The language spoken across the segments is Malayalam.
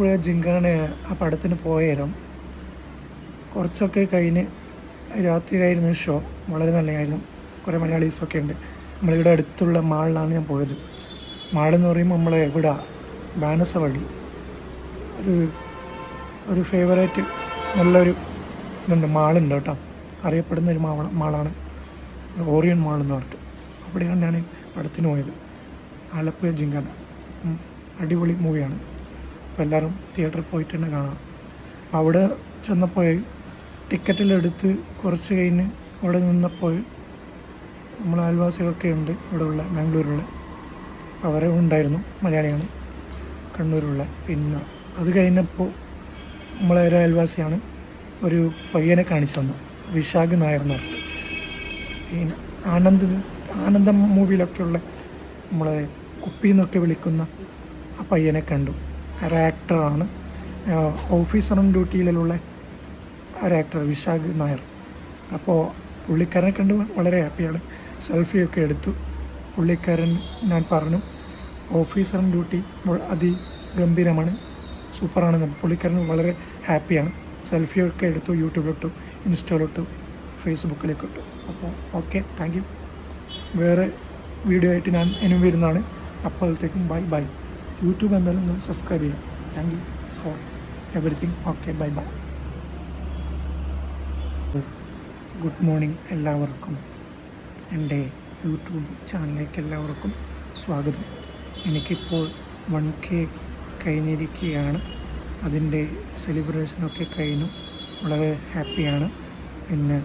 ആലപ്പുഴ ജിങ്കാന ആ പടത്തിന് പോയേരം കുറച്ചൊക്കെ കഴിഞ്ഞ് രാത്രിയായിരുന്നു ഷോ. വളരെ നല്ലതായിരുന്നു. കുറേ മലയാളീസൊക്കെ ഉണ്ട്. നമ്മളിവിടെ അടുത്തുള്ള മാളിലാണ് ഞാൻ പോയത്. മാളെന്ന് പറയുമ്പോൾ നമ്മളെ ഇവിടെ ബാനസവള്ളി ഒരു ഒരു ഫേവറേറ്റ് നല്ലൊരു ഇതുണ്ട്, മാളുണ്ട് കേട്ടോ. അറിയപ്പെടുന്ന ഒരു മാളാണ് ഓറിയൻ മാൾ എന്ന് പറഞ്ഞിട്ട്. അവിടെയാണ് ഞാൻ പടത്തിന് പോയത്. ആലപ്പുഴ ജിങ്കാന അടിപൊളി മൂവിയാണ്. അപ്പോൾ എല്ലാവരും തിയേറ്ററിൽ പോയിട്ട് തന്നെ കാണാം. അപ്പോൾ അവിടെ ചെന്നപ്പോൾ ടിക്കറ്റിലെടുത്ത് കുറച്ച് കഴിഞ്ഞ് അവിടെ നിന്നപ്പോൾ നമ്മളെ അയൽവാസികളൊക്കെ ഉണ്ട് ഇവിടെ ഉള്ള ബാംഗ്ലൂരുള്ള. അവരെ ഉണ്ടായിരുന്നു, മലയാളിയാണ്, കണ്ണൂരുള്ള. പിന്നെ അത് കഴിഞ്ഞപ്പോൾ നമ്മളെ ഒരു അയൽവാസിയാണ് ഒരു പയ്യനെ കാണിച്ചു തന്നു, വിശാഖ് നായർ എന്ന് പറഞ്ഞിട്ട്. പിന്നെ ആനന്ദം മൂവിയിലൊക്കെ ഉള്ള നമ്മളെ കുപ്പിന്നൊക്കെ വിളിക്കുന്ന ആ പയ്യനെ കണ്ടു. ഒരു ആക്ടറാണ്, ഓഫീസർ ഓൺ ഡ്യൂട്ടിയിലുള്ള ഒരു ആക്ടർ വിശാഖ് നായർ. അപ്പോൾ പുള്ളിക്കാരനെ കണ്ട് വളരെ ഹാപ്പിയാണ്. സെൽഫിയൊക്കെ എടുത്തു. പുള്ളിക്കാരൻ ഞാൻ പറഞ്ഞു ഓഫീസർ ഓൺ ഡ്യൂട്ടി അതിഗംഭീരമാണ്, സൂപ്പറാണെന്ന്. പുള്ളിക്കാരൻ വളരെ ഹാപ്പിയാണ്. സെൽഫിയൊക്കെ എടുത്തു, യൂട്യൂബിലിട്ടു, ഇൻസ്റ്റയിലിട്ടു, ഫേസ്ബുക്കിലേക്ക് ഇട്ടു. അപ്പോൾ ഓക്കെ, താങ്ക് യു. വേറെ വീഡിയോ ആയിട്ട് ഞാൻ ഇനിയും വരുന്നതാണ്. അപ്പോഴത്തേക്കും ബൈ. യൂട്യൂബ് എന്തായാലും നിങ്ങൾ സബ്സ്ക്രൈബ് ചെയ്യാം. Thank you for everything. Okay, bye. Good morning എല്ലാവർക്കും. എൻ്റെ യൂട്യൂബ് ചാനലിലേക്ക് എല്ലാവർക്കും സ്വാഗതം. എനിക്കിപ്പോൾ 1K കഴിഞ്ഞിരിക്കുകയാണ്. അതിൻ്റെ സെലിബ്രേഷനൊക്കെ കഴിഞ്ഞു. വളരെ ഹാപ്പിയാണ്. പിന്നെ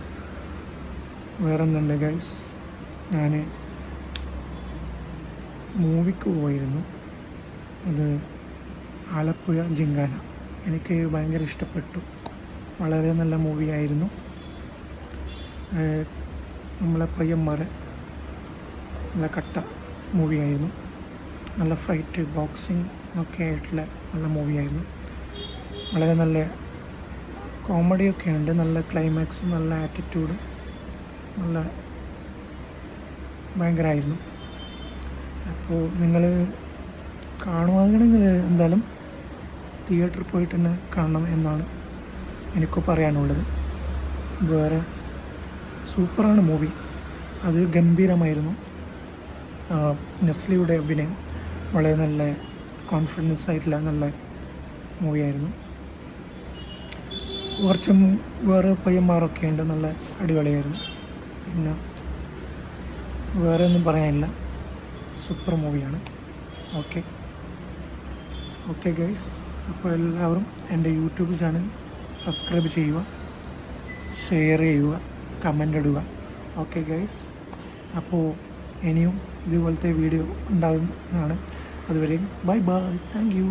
വേറൊന്നുണ്ട് ഗൈസ്, ഞാൻ മൂവിക്ക് പോയിരുന്നു. അത് ആലപ്പുഴ ജിങ്കാന. എനിക്ക് ഭയങ്കര ഇഷ്ടപ്പെട്ടു. വളരെ നല്ല മൂവിയായിരുന്നു. നമ്മളെ പയ്യന്മാരെ നല്ല കട്ട മൂവിയായിരുന്നു. നല്ല ഫൈറ്റ്, ബോക്സിങ് ഒക്കെ ആയിട്ടുള്ള നല്ല മൂവിയായിരുന്നു. വളരെ നല്ല കോമഡിയൊക്കെ ഉണ്ട്. നല്ല ക്ലൈമാക്സ്, നല്ല ആറ്റിറ്റ്യൂഡ്, നല്ല ഭയങ്കരമായിരുന്നു. അപ്പോൾ നിങ്ങൾ കാണുവാണെങ്കിൽ എന്തായാലും തിയേറ്ററിൽ പോയിട്ട് തന്നെ കാണണം എന്നാണ് എനിക്ക് പറയാനുള്ളത്. വേറെ സൂപ്പറാണ് മൂവി, അത് ഗംഭീരമായിരുന്നു. നെസ്ലിയുടെ അഭിനയം വളരെ നല്ല കോൺഫിഡൻസ് ആയിട്ടുള്ള നല്ല മൂവിയായിരുന്നു. കുറച്ചും വേറെ പയ്യന്മാരൊക്കെ ഉണ്ട്, നല്ല അടിപൊളിയായിരുന്നു. പിന്നെ വേറെ ഒന്നും പറയാനില്ല, സൂപ്പർ മൂവിയാണ്. ഓക്കെ ഗൈസ്, അപ്പോൾ എല്ലാവരും എൻ്റെ യൂട്യൂബ് ചാനൽ സബ്സ്ക്രൈബ് ചെയ്യുക, ഷെയർ ചെയ്യുക, കമൻ്റ് ഇടുക. ഓക്കെ ഗൈസ്, അപ്പോൾ ഇനിയും ഇതുപോലത്തെ വീഡിയോ ഉണ്ടാകുന്നതാണ്. അതുവരെയും ബൈ. Thank you.